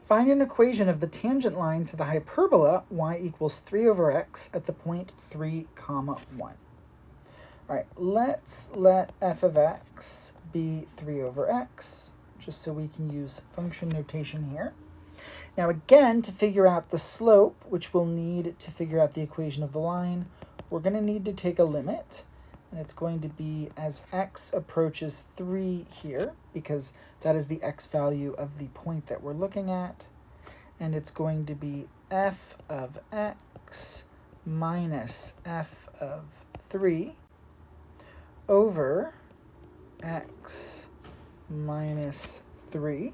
Find an equation of the tangent line to the hyperbola y equals 3 over x at the point 3, comma 1. All right, let's let f of x be 3 over x, just so we can use function notation here. Now again, to figure out the slope, which we'll need to figure out the equation of the line, we're going to need to take a limit, and it's going to be as x approaches 3 here, because that is the x value of the point that we're looking at, and it's going to be f of x minus f of 3 over x minus 3.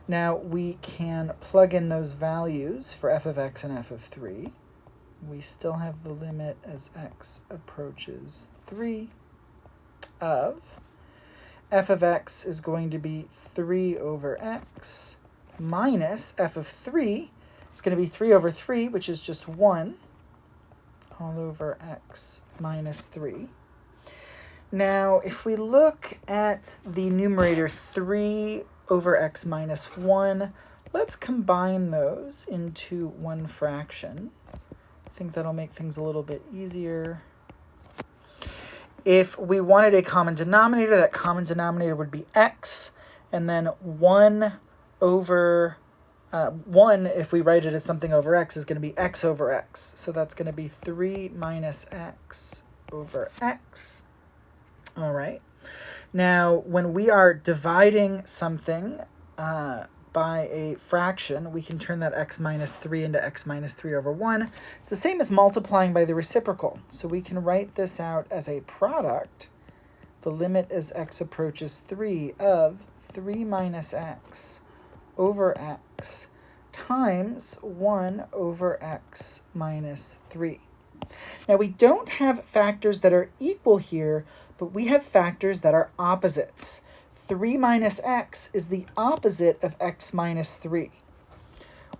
Now we can plug in those values for f of x and f of 3. We still have the limit as x approaches 3 of f of x is going to be 3 over x minus f of 3 is going to be 3 over 3, which is just 1, all over x minus 3. Now, if we look at the numerator 3 over x minus 1, let's combine those into one fraction. I think that'll make things a little bit easier. If we wanted a common denominator, that common denominator would be x, and then 1 over 1, if we write it as something over x, is going to be x over x. So that's going to be 3 minus x over x. All right. Now, when we are dividing something by a fraction, we can turn that x minus 3 into x minus 3 over 1. It's the same as multiplying by the reciprocal. So we can write this out as a product. The limit as x approaches 3 of 3 minus x over x times 1 over x minus 3. Now, we don't have factors that are equal here, but we have factors that are opposites. 3 minus x is the opposite of x minus 3.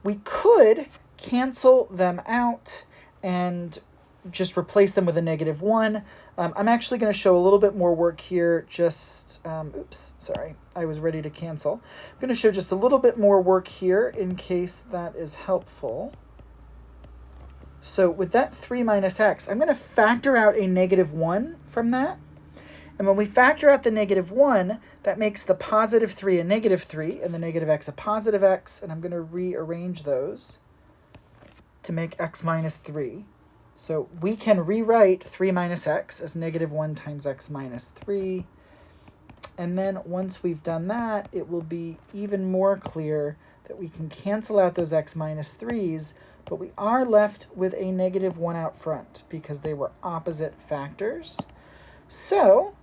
We could cancel them out and just replace them with a negative 1. I'm actually going to show a little bit more work here. Oops, sorry, I was ready to cancel. I'm going to show just a little bit more work here in case that is helpful. So with that 3 minus x, I'm going to factor out a negative 1 from that. And when we factor out the negative 1, that makes the positive 3 a negative 3 and the negative x a positive x. And I'm going to rearrange those to make x minus 3. So we can rewrite 3 minus x as negative 1 times x minus 3. And then once we've done that, it will be even more clear that we can cancel out those x minus 3's, but we are left with a negative 1 out front because they were opposite factors. So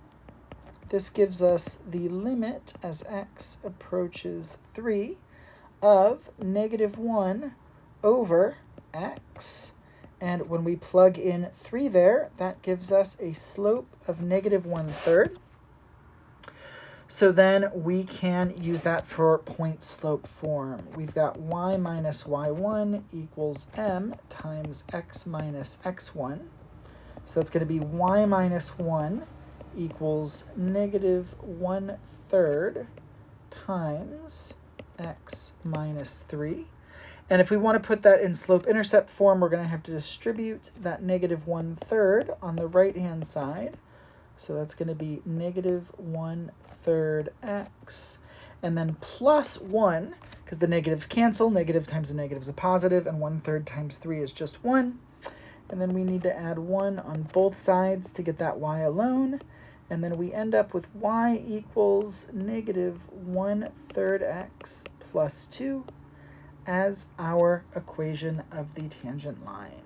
this gives us the limit as x approaches 3 of negative 1 over x. And when we plug in 3 there, that gives us a slope of negative 1/3. So then we can use that for point slope form. We've got y minus y1 equals m times x minus x1. So that's going to be y minus 1 equals negative 1/3 times x minus 3. And if we want to put that in slope-intercept form, we're going to have to distribute that negative 1/3 on the right-hand side. So that's going to be negative 1/3 x, and then plus 1, because the negatives cancel. Negative times a negative is a positive, and 1/3 times 3 is just 1. And then we need to add 1 on both sides to get that y alone. And then we end up with y equals negative 1/3 x plus 2 as our equation of the tangent line.